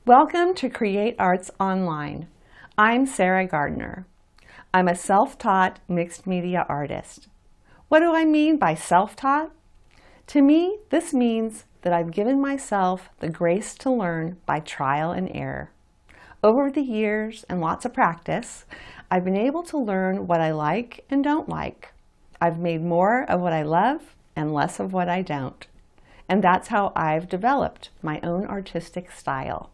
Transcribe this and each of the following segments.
Welcome to Create Arts Online. I'm Sarah Gardner. I'm a self-taught mixed media artist. What do I mean by self-taught? To me, this means that I've given myself the grace to learn by trial and error. Over the years and lots of practice, I've been able to learn what I like and don't like. I've made more of what I love and less of what I don't. And that's how I've developed my own artistic style.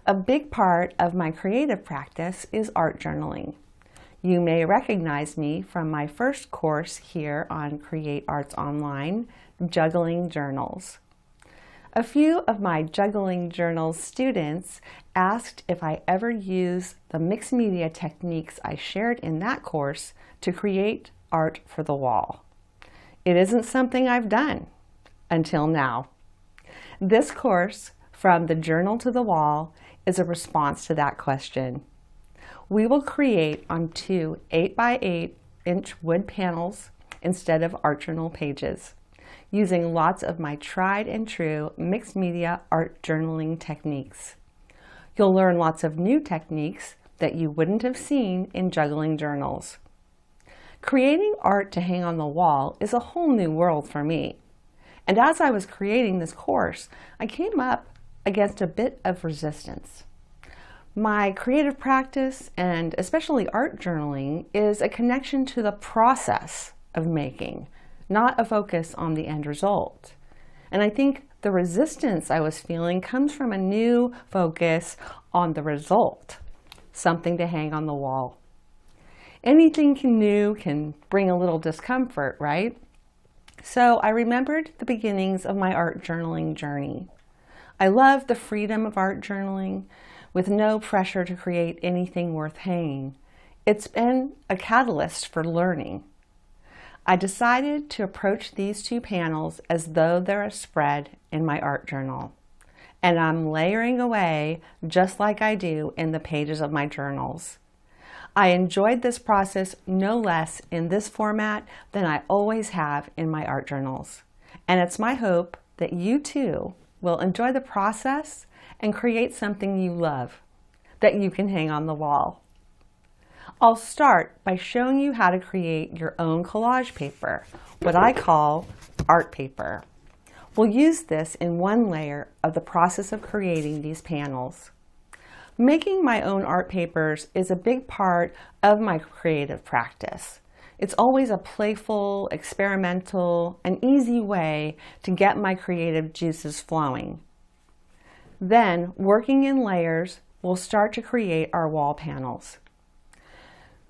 A big part of my creative practice is art journaling. You may recognize me from my first course here on Create Arts Online, Juggling Journals. A few of my Juggling Journals students asked if I ever use the mixed media techniques I shared in that course to create art for the wall. It isn't something I've done until now. This course, From the Journal to the Wall, is a response to that question. We will create on two 8x8-inch wood panels instead of art journal pages, using lots of my tried and true mixed media art journaling techniques. You'll learn lots of new techniques that you wouldn't have seen in Juggling Journals. Creating art to hang on the wall is a whole new world for me. And as I was creating this course, I came up against a bit of resistance. My creative practice, and especially art journaling, is a connection to the process of making, not a focus on the end result. And I think the resistance I was feeling comes from a new focus on the result, something to hang on the wall. Anything new can bring a little discomfort, right? So I remembered the beginnings of my art journaling journey. I love the freedom of art journaling with no pressure to create anything worth hanging. It's been a catalyst for learning. I decided to approach these two panels as though they're a spread in my art journal. And I'm layering away just like I do in the pages of my journals. I enjoyed this process no less in this format than I always have in my art journals. And it's my hope that you too will enjoy the process and create something you love that you can hang on the wall. I'll start by showing you how to create your own collage paper, what I call art paper. We'll use this in one layer of the process of creating these panels. Making my own art papers is a big part of my creative practice. It's always a playful, experimental, and easy way to get my creative juices flowing. Then, working in layers, we'll start to create our wall panels.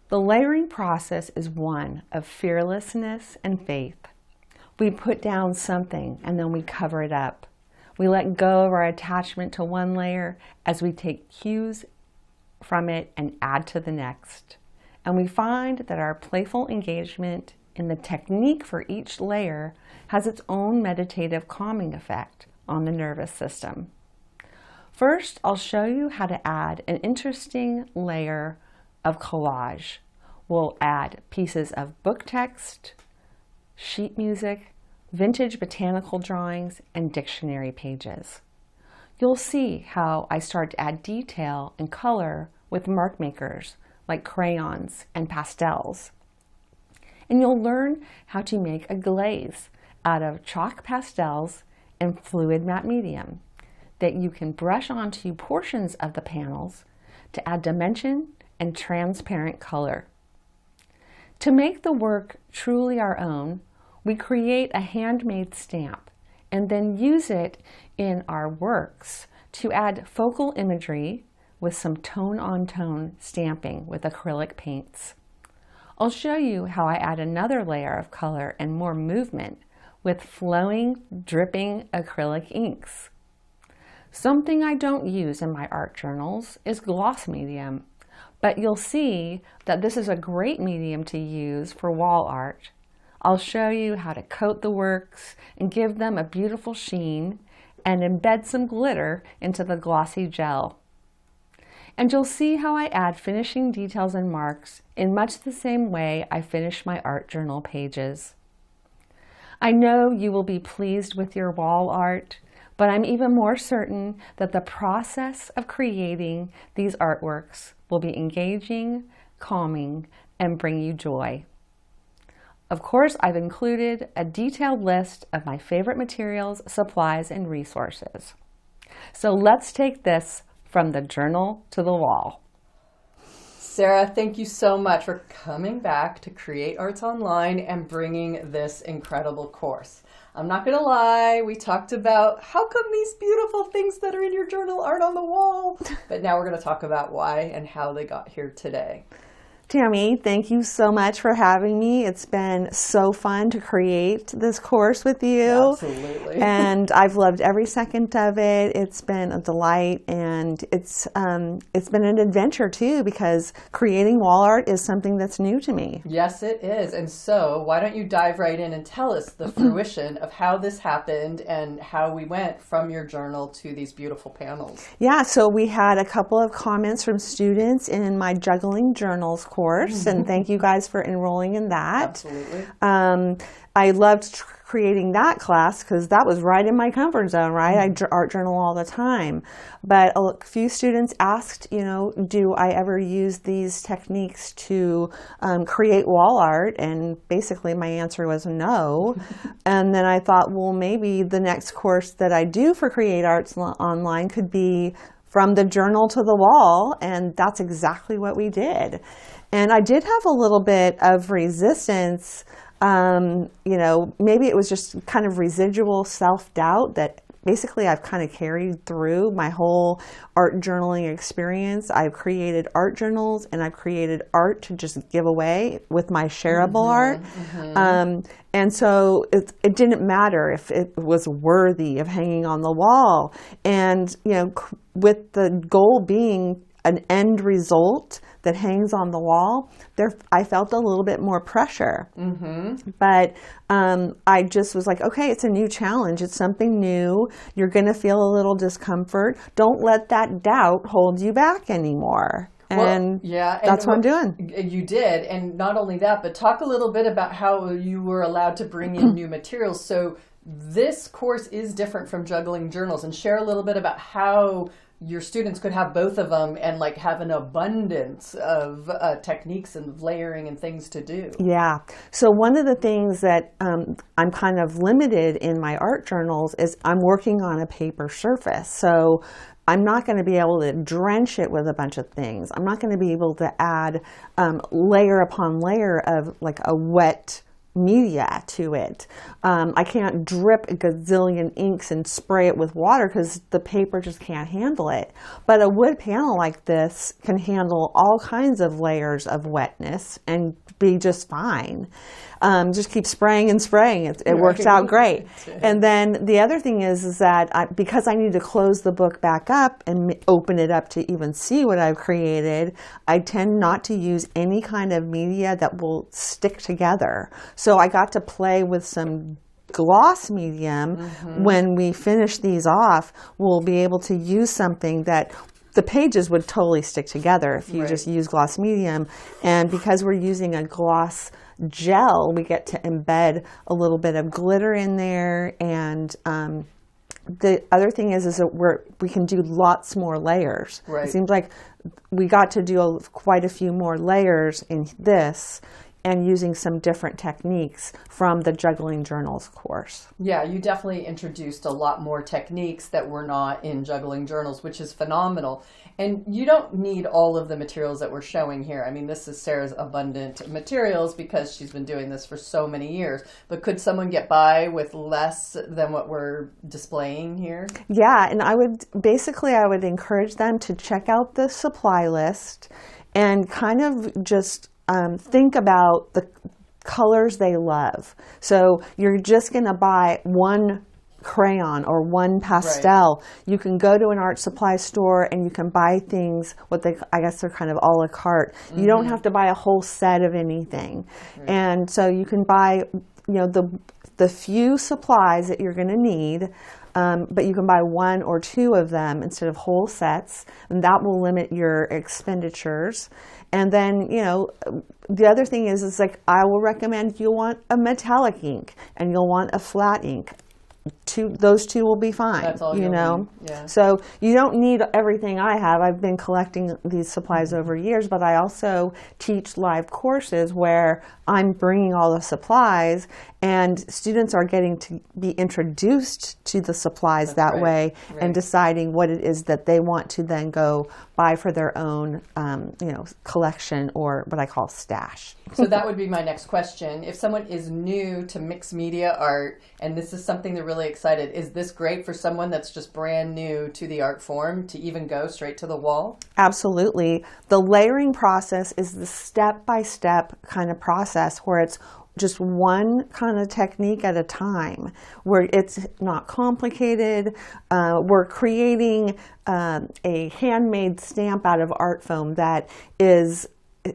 The layering process is one of fearlessness and faith. We put down something and then we cover it up. We let go of our attachment to one layer as we take cues from it and add to the next. And we find that our playful engagement in the technique for each layer has its own meditative calming effect on the nervous system. First, I'll show you how to add an interesting layer of collage. We'll add pieces of book text, sheet music, vintage botanical drawings, and dictionary pages. You'll see how I start to add detail and color with mark makers like crayons and pastels. And you'll learn how to make a glaze out of chalk pastels and fluid matte medium that you can brush onto portions of the panels to add dimension and transparent color. To make the work truly our own, we create a handmade stamp and then use it in our works to add focal imagery with some tone-on-tone stamping with acrylic paints. I'll show you how I add another layer of color and more movement with flowing, dripping acrylic inks. Something I don't use in my art journals is gloss medium, but you'll see that this is a great medium to use for wall art. I'll show you how to coat the works and give them a beautiful sheen and embed some glitter into the glossy gel. And you'll see how I add finishing details and marks in much the same way I finish my art journal pages. I know you will be pleased with your wall art, But I'm even more certain that the process of creating these artworks will be engaging, calming, and bring you joy. Of course, I've included a detailed list of my favorite materials, supplies, and resources. So let's take this from the journal to the wall. Sarah, thank you so much for coming back to Create Arts Online and bringing this incredible course. I'm not going to lie, we talked about how come these beautiful things that are in your journal aren't on the wall, but now we're going to talk about why and how they got here today. Tammy, thank you so much for having me. It's been so fun to create this course with you. Absolutely. And I've loved every second of it. It's been a delight, and it's been an adventure too, because creating wall art is something that's new to me. Yes, it is. And so why don't you dive right in and tell us the fruition of how this happened and how we went from your journal to these beautiful panels. Yeah, so we had a couple of comments from students in my Juggling Journals course, and thank you guys for enrolling in that. Absolutely. I loved creating that class because that was right in my comfort zone, right? I art journal all the time. But a few students asked, do I ever use these techniques to create wall art? And basically my answer was no. And then I thought, well, maybe the next course that I do for Create Arts Online could be from the journal to the wall, and that's exactly what we did. And I did have a little bit of resistance. Maybe it was just kind of residual self-doubt that basically I've kind of carried through my whole art journaling experience. I've created art journals, and I've created art to just give away with my shareable art. And so it didn't matter if it was worthy of hanging on the wall. And, with the goal being an end result that hangs on the wall, I felt a little bit more pressure. But I just was like, okay, it's a new challenge. It's something new. You're going to feel a little discomfort. Don't let that doubt hold you back anymore. And that's what I'm doing. You did. And not only that, but talk a little bit about how you were allowed to bring in new materials. So this course is different from Juggling Journals, and share a little bit about how your students could have both of them and have an abundance of techniques and layering and things to do. Yeah. So one of the things that I'm kind of limited in my art journals is I'm working on a paper surface. So I'm not going to be able to drench it with a bunch of things. I'm not going to be able to add layer upon layer of a wet media to it. I can't drip a gazillion inks and spray it with water because the paper just can't handle it. But a wood panel like this can handle all kinds of layers of wetness and be just fine. Just keep spraying and spraying. It works out great. And then the other thing is that because I need to close the book back up and open it up to even see what I've created, I tend not to use any kind of media that will stick together. So I got to play with some gloss medium. When we finish these off, we'll be able to use something that the pages would totally stick together if you just use gloss medium. And because we're using a gloss gel, we get to embed a little bit of glitter in there. And the other thing is that we can do lots more layers. It seems like we got to do quite a few more layers in this, and using some different techniques from the Juggling Journals course. Yeah, you definitely introduced a lot more techniques that were not in Juggling Journals, which is phenomenal. And you don't need all of the materials that we're showing here. I mean, this is Sarah's abundant materials because she's been doing this for so many years. But could someone get by with less than what we're displaying here? Yeah, and I would encourage them to check out the supply list and kind of just think about the colors they love. So you're just going to buy one crayon or one pastel. You can go to an art supply store and you can buy things, I guess they're kind of a la carte. You don't have to buy a whole set of anything. And so you can buy, the few supplies that you're going to need, but you can buy one or two of them instead of whole sets, and that will limit your expenditures. And then, the other thing is I will recommend you'll want a metallic ink and you'll want a flat ink. those two will be fine. That's all you you'll know. need. Yeah. So you don't need everything I have. I've been collecting these supplies over years, but I also teach live courses where I'm bringing all the supplies, and students are getting to be introduced to the supplies That's that right. way, Right. and deciding what it is that they want to then go buy for their own, collection, or what I call stash. So that would be my next question. If someone is new to mixed media art, and this is something they're really excited, is this great for someone that's just brand new to the art form to even go straight to the wall? Absolutely. The layering process is the step-by-step kind of process where it's just one kind of technique at a time, where it's not complicated. We're creating a handmade stamp out of art foam that is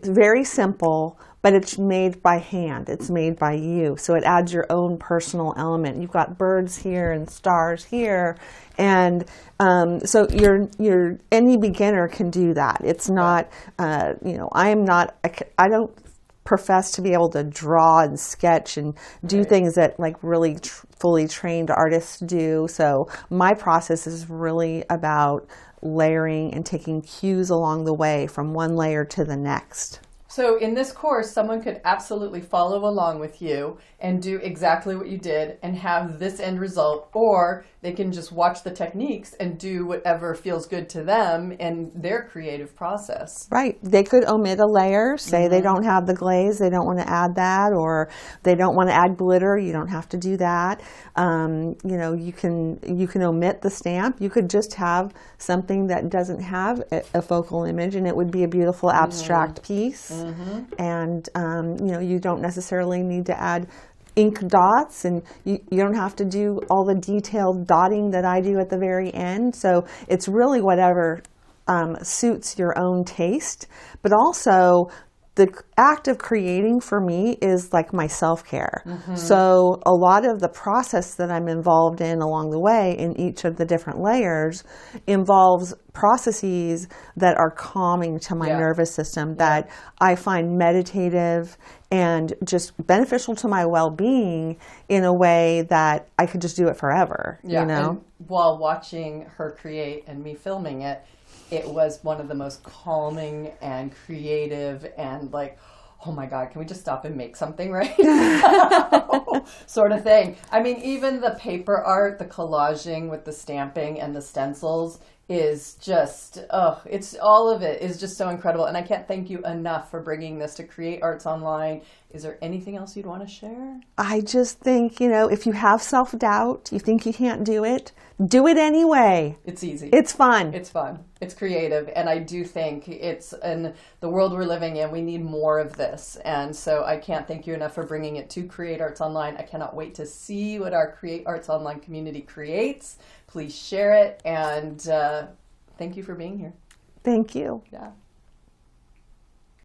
very simple, but it's made by hand. It's made by you. So it adds your own personal element. You've got birds here and stars here. And so any beginner can do that. It's not, I don't profess to be able to draw and sketch and do things that like really fully trained artists do. So my process is really about layering and taking cues along the way from one layer to the next. So in this course, someone could absolutely follow along with you and do exactly what you did and have this end result, or they can just watch the techniques and do whatever feels good to them in their creative process. Right. They could omit a layer, say they don't have the glaze, they don't want to add that, or they don't want to add glitter, you don't have to do that. You can omit the stamp. You could just have something that doesn't have a focal image, and it would be a beautiful abstract piece. And you don't necessarily need to add ink dots, and you don't have to do all the detailed dotting that I do at the very end. So it's really whatever suits your own taste. But also, the act of creating for me is like my self-care. So a lot of the process that I'm involved in along the way in each of the different layers involves processes that are calming to my nervous system, that I find meditative and just beneficial to my well-being in a way that I could just do it forever. And while watching her create and me filming it, it was one of the most calming and creative and like, oh my God, can we just stop and make something right now? Sort of thing. I mean, even the paper art, the collaging with the stamping and the stencils is just, it's all of it is just so incredible. And I can't thank you enough for bringing this to Create Arts Online. Is there anything else you'd want to share? I just think, if you have self-doubt, you think you can't do it anyway. It's easy. It's fun. It's fun. It's creative. And I do think it's in the world we're living in, we need more of this. And so I can't thank you enough for bringing it to Create Arts Online. I cannot wait to see what our Create Arts Online community creates. Please share it. And thank you for being here. Thank you. Yeah.